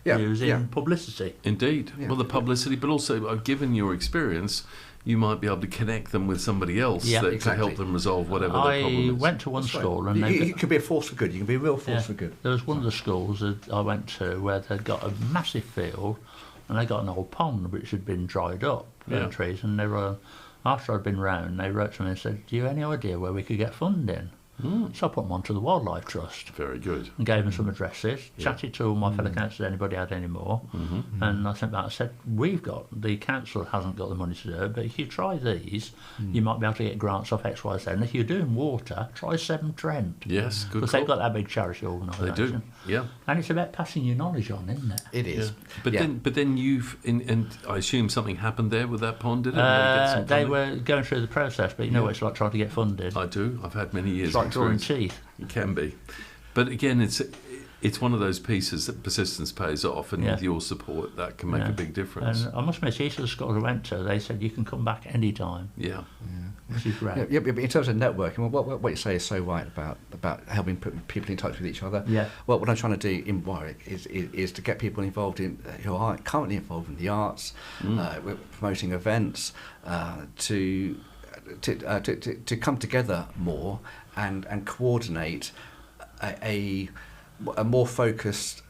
using publicity.
Indeed. Well, the publicity, but also given your experience, you might be able to connect them with somebody else to help them resolve whatever their problem is.
I went to one school and
you could be a force for good. You can be a real force for good.
There was one of the schools that I went to where they'd got a massive field and they got an old pond which had been dried up by trees, and they were, after I'd been round, they wrote to me and said, do you have any idea where we could get funding? So I put them onto the Wildlife Trust.
Very good.
And gave them some addresses, chatted to all my fellow councillors, anybody had any more, and I sent back and said, the council hasn't got the money to do it, but if you try these, you might be able to get grants off X, Y, Z, and if you're doing water, try Severn Trent.
Yes, good.
Because they've got that big charity organisation.
They do, yeah.
And it's about passing your knowledge on, isn't it?
It is.
Yeah. But then you've, and I assume something happened there with that pond, did it?
They were going through the process, but you know what it's like trying to get funded.
I do. I've had many years.
It's like drawing teeth.
It can be, but again, it's one of those pieces that persistence pays off, and with your support, that can make a big difference.
And I must admit, each of the schools I went to, they said you can come back any time.
Yeah.
Which is great.
Yeah, but in terms of networking, what you say is so right about helping put people in touch with each other.
Yeah.
Well, what I'm trying to do in Warwick is to get people involved in who are currently involved in the arts, we're promoting events, to come together more and coordinate a more focused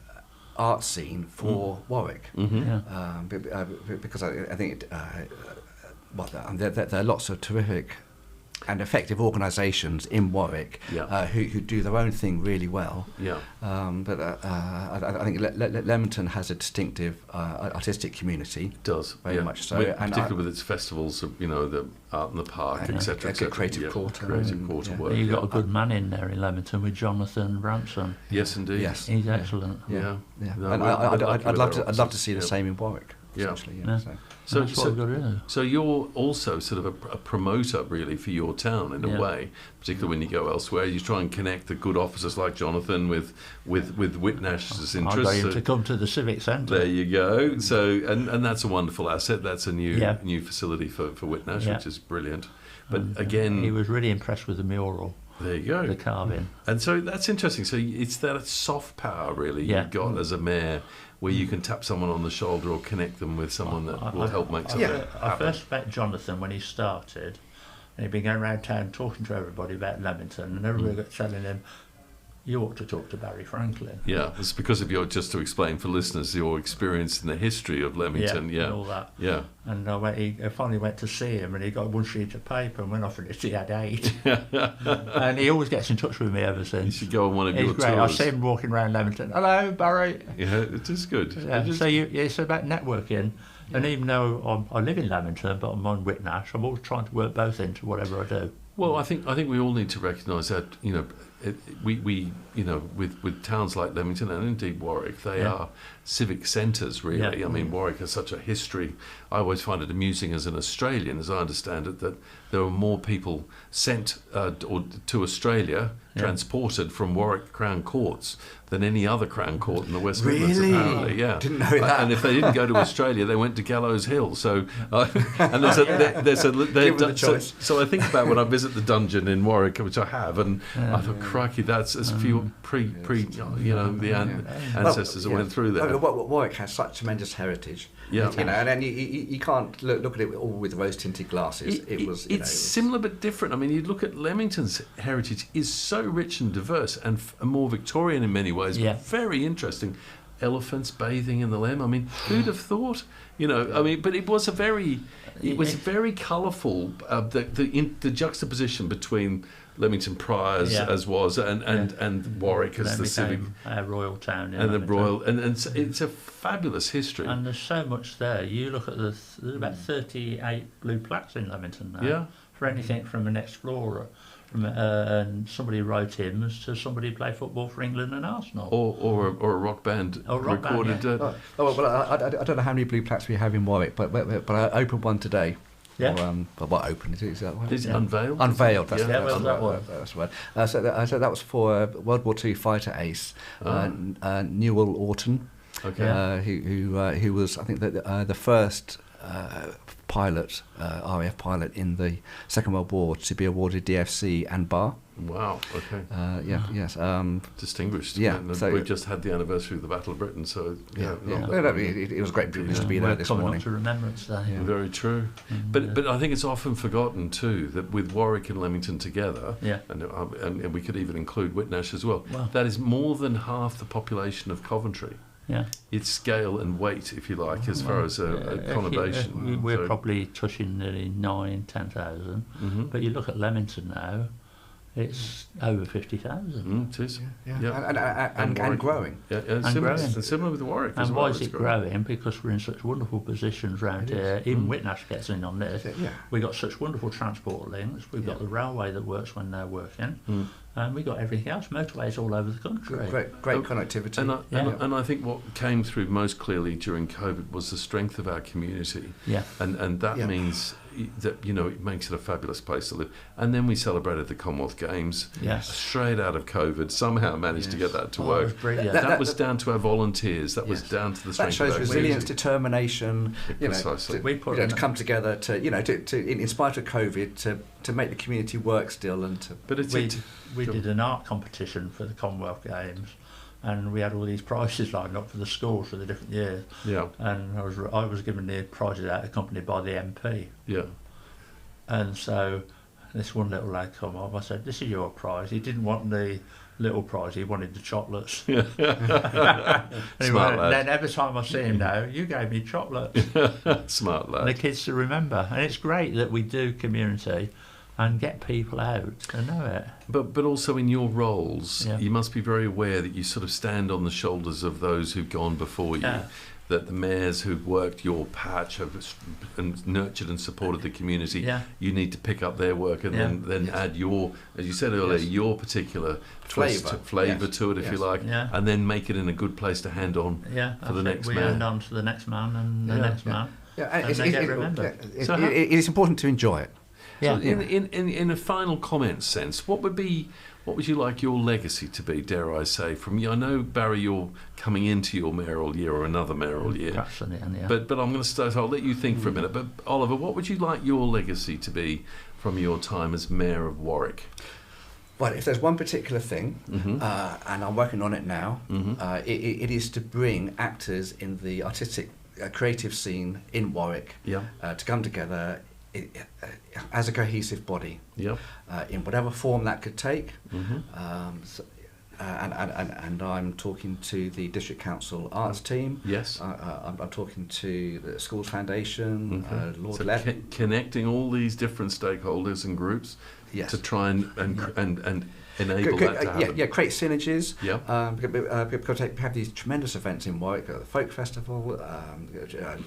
art scene for Warwick. Because I think there are lots of terrific and effective organisations in Warwick who do their own thing really well.
Yeah.
But I think Leamington has a distinctive artistic community.
It does.
Very much so.
Particularly with its festivals, the art in the park, etc.
Creative Quarter.
Creative Quarter work.
You've got a good man in there in Leamington with Jonathan Ransom.
Yes, indeed.
Yes.
He's excellent.
Yeah.
No,
and I'd love to see the same in Warwick.
Yeah. So you're also sort of a promoter, really, for your town in a way, particularly when you go elsewhere. You try and connect the good officers like Jonathan with Whitnash's interests.
I got him to come to the Civic Centre.
There you go. So and that's a wonderful asset. That's a new facility for Whitnash, which is brilliant. But again,
he was really impressed with the mural.
There you go.
The carving.
And so that's interesting. So it's that soft power, really, you've got as a mayor, where you can tap someone on the shoulder or connect them with someone that will help make something happen.
I first met Jonathan when he started, and he'd been going around town talking to everybody about Leamington, and everybody got telling him, you ought to talk to Barry Franklin.
Yeah, it's because of just to explain for listeners, your experience in the history of Leamington.
And all that.
Yeah.
And I finally went to see him, and he got one sheet of paper, and when I finished, he had 8. And he always gets in touch with me ever since.
You should go on one of your
He's great.
tours.
I see him walking around Leamington. Hello, Barry.
Yeah, it is good.
Yeah. So it's about networking. And even though I live in Leamington, but I'm on Whitnash, I'm always trying to work both into whatever I do.
Well, I think we all need to recognise that we with towns like Leamington and indeed Warwick, they are civic centres really. I mean, Warwick has such a history. I always find it amusing as an Australian, as I understand it, that there were more people sent to Australia, transported from Warwick Crown Courts than any other Crown Court in the West Midlands, apparently. Yeah,
didn't know that.
And if they didn't go to Australia, they went to Gallows Hill. So, and
Given the choice.
So I think about when I visit the dungeon in Warwick, which I have, and I thought, crikey, that's as few the ancestors that went through there.
Warwick has such tremendous heritage. And then you can't look at it all with rose-tinted glasses. It's
similar but different. I mean, you look at Leamington's heritage is so rich and diverse and more Victorian in many ways, but very interesting. Elephants bathing in the Lem. I mean, who'd have thought? But it was very colourful. The juxtaposition between Leamington Priors as was and Warwick as the civic
royal town,
and the royal, and it's a fabulous history.
And there's so much there. You look at there's about 38 blue plaques in Leamington now. For anything from an explorer, and somebody wrote hymns to somebody who played football for England and Arsenal,
or a rock band recorded.
I don't know how many blue plaques we have in Warwick, but I opened one today. But what open is that one?
Is it unveiled?
Unveiled. That's
that
one. So that was for World War II fighter ace Newell Orton, who was, I think, the first pilot, RAF pilot in the Second World War to be awarded DFC and bar.
Wow. Okay.
Yes.
Distinguished.
Yeah.
So we've just had the anniversary of the Battle of Britain, so
it was a great privilege to be there this morning.
Coming up to Remembrance Day.
Very true. But I think it's often forgotten too that with Warwick and Leamington together, and we could even include Whitnash as well.
Wow.
That is more than half the population of Coventry.
Yeah.
Its scale and weight, if you like, as far as a conurbation.
We're probably touching nearly 9,000-10,000. But you look at Leamington now, it's over 50,000.
It is.
And growing.
Similar with Warwick as
well. And why is it growing? Because we're in such wonderful positions around here. Even Whitnash gets in on this. We've got such wonderful transport links. We've got the railway that works when they're working. And we've got everything else, motorways all over the country.
Great connectivity.
And I think what came through most clearly during COVID was the strength of our community. And that means that it makes it a fabulous place to live. And then we celebrated the Commonwealth Games straight out of COVID. Somehow managed to get that to work. That was down to our volunteers. That was down to the strength of our community.
That shows resilience, determination.
Precisely.
To come together to in spite of COVID to make the community work still and to.
But we did an art competition for the Commonwealth Games, and we had all these prizes lined up for the schools for the different years. And I was given the prizes out accompanied by the MP. And so this one little lad come up. I said, "This is your prize." He didn't want the little prize; he wanted the chocolates.
Smart lad.
Then every time I see him now, you gave me chocolates.
Smart lad.
And the kids to remember, and it's great that we do community. and get people out to know it.
But also in your roles,
Yeah.
you must be very aware that you sort of stand on the shoulders of those who've gone before you.
Yeah.
That the mayors who've worked your patch and nurtured and supported the community,
Yeah.
you need to pick up their work and then
Yes.
add your, as you said earlier,
Yes.
your particular flavour
Yes.
to it, if
Yes.
you like,
Yeah.
and then make it in a good place to hand on
Yeah,
for the next
we
man.
hand on to the next man and the next man. And they get remembered.
It is important to enjoy it.
Yeah.
So in a final comment sense, what would you like your legacy to be, dare I say, from you? I know, Barry, you're coming into your mayoral year or another mayoral year.
Perhaps in the end, yeah.
But I'm going to start, I'll let you think for a minute. But Oliver, what would you like your legacy to be from your time as Mayor of Warwick?
Well, if there's one particular thing,
Mm-hmm.
and I'm working on it now, it is to bring actors in the artistic, creative scene in Warwick
Yeah.
to come together as a cohesive body,
Yeah.
in whatever form that could take.
Mm-hmm.
And I'm talking to the District Council Arts team.
Yes.
I'm talking to the Schools Foundation,
Okay.
Lord
So
Lev.
connecting all these different stakeholders and groups
Yes.
to try and enable that to happen.
Yeah, create synergies.
Yeah.
Because we have these tremendous events in Warwick, the Folk Festival,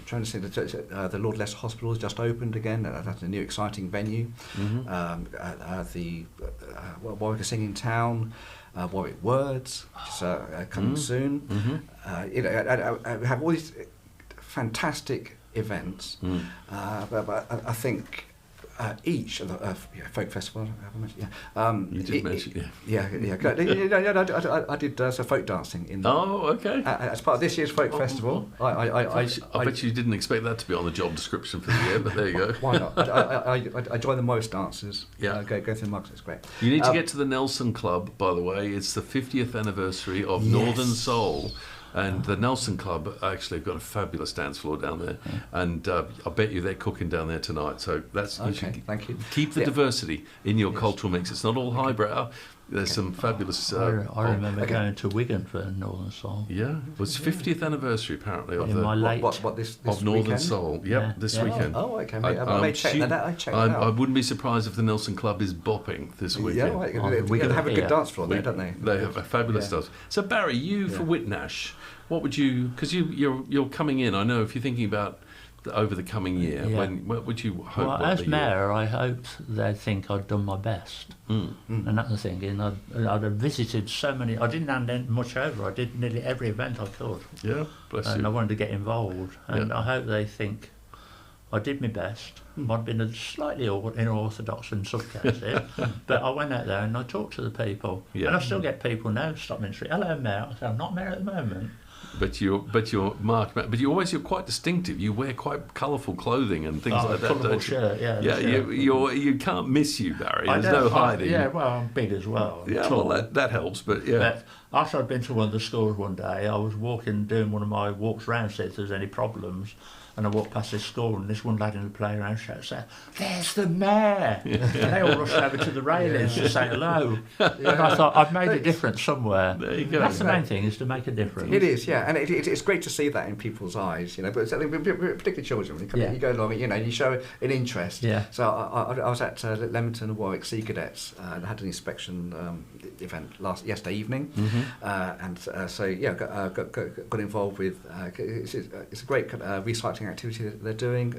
trying to see the Lord Leicester Hospital has just opened again. That's a new exciting venue.
Mm-hmm.
The Warwick a Singing Town, Warwick Words, which is coming soon.
Mm-hmm.
We have all these fantastic events, but I think each of the folk festival.
You did mention,
yeah. I did some folk dancing in.
Oh, okay.
As part of this year's folk festival.
I bet you didn't expect that to be on the job description for the year, but there you go.
Why not? I join the Morris dancers.
Yeah.
Go through the markets. It's great.
You need to get to the Nelson Club, by the way. It's the 50th anniversary of
Yes.
Northern Soul. And the Nelson Club actually have got a fabulous dance floor down there, and I bet you they're cooking down there tonight. So that's
Okay, thank you.
Keep the diversity in your cultural mix. It's not all highbrow. There's some fabulous.
I remember going to Wigan for Northern Soul.
Yeah, it was 50th anniversary apparently of
In my late
this
of Northern
weekend?
Soul. Yep,
Yeah.
this
Yeah.
weekend.
Oh, okay. I may check that out.
I wouldn't be surprised if the Nelson Club is bopping this weekend.
Yeah,
Oh,
they have a good dance floor there, don't they?
They have a fabulous dance. So Barry, you for Whitnash, what would you? Because you're coming in. I know if you're thinking about over the coming year, what would you hope?
Well, as mayor, I hoped they'd think I'd done my best, and that's the thing. I'd have visited so many. I didn't hand in much over. I did nearly every event I could.
Yeah, bless
and
you.
I wanted to get involved, and I hope they think I did my best. Might have been slightly unorthodox in some cases, but I went out there and I talked to the people, and I still get people now stop me in the street. Hello, mayor. I say, I'm not mayor at the moment.
But you're you're quite distinctive. You wear quite colourful clothing and things like that.
Colourful shirt,
you can't miss you, Barry. There's no hiding.
Yeah, well, I'm big as well.
Yeah,
tall.
well that helps. But yeah.
But after I'd been to one of the schools one day, I was doing one of my walks around, see if there's any problems. And I walked past this school, and this one lad in the playground shouted, "There's the mayor!" And they all rushed over to the railings to say hello. And I thought, I've made a difference somewhere.
There you go.
That's the main thing, is to make a difference.
It is, yeah, and it's great to see that in people's eyes, you know. But particularly children, when you go along, you know, you show an interest.
Yeah.
So I was at Leamington and Warwick Sea Cadets and had an inspection event yesterday evening, got involved with. It's a great recycling activity that they're doing,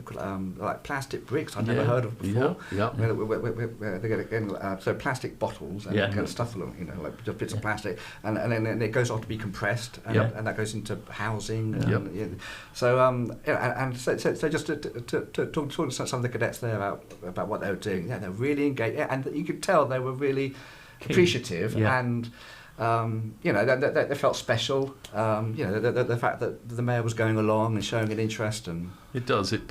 like plastic bricks I've never heard of before. They're getting so plastic bottles and kind of stuff along, you know, like just bits of plastic, and then it goes on to be compressed, and that goes into housing. And so just to talk to some of the cadets there about what they were doing. Yeah, they're really engaged, and you could tell they were really appreciative and. You know, they felt special. You know, the fact that the mayor was going along and showing an interest, and
it does. It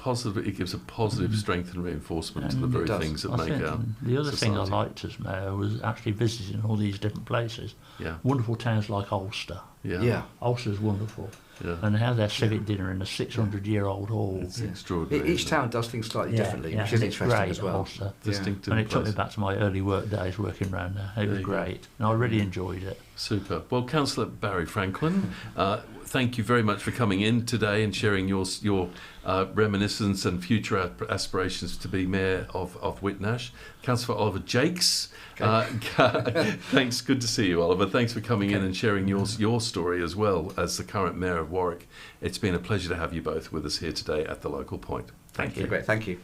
gives a positive strength and reinforcement to the very things that make our
the other thing I
society.
liked as mayor was actually visiting all these different places.
Yeah.
Wonderful towns like Ulster.
Yeah.
Ulster's wonderful.
Yeah.
And how their civic dinner in a 600-year-old hall.
It's extraordinary.
Each town does things slightly differently, which is
and
interesting
great,
as well.
Ulster.
Distinctive
And it took me
place.
back to my early work days working around there. It was great, and I really enjoyed it.
Super. Well, Councillor Barry Franklin, thank you very much for coming in today and sharing your reminiscence and future aspirations to be Mayor of Whitnash. Councillor Oliver Jacques, thanks. Good to see you, Oliver. Thanks for coming in and sharing your story as well as the current Mayor of Warwick. It's been a pleasure to have you both with us here today at the local point. Thank you.
Great. Thank you.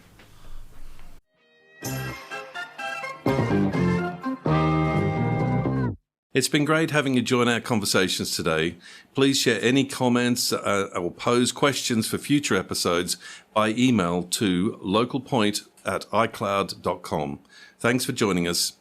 It's been great having you join our conversations today. Please share any comments or pose questions for future episodes by email to localpoint@icloud.com. Thanks for joining us.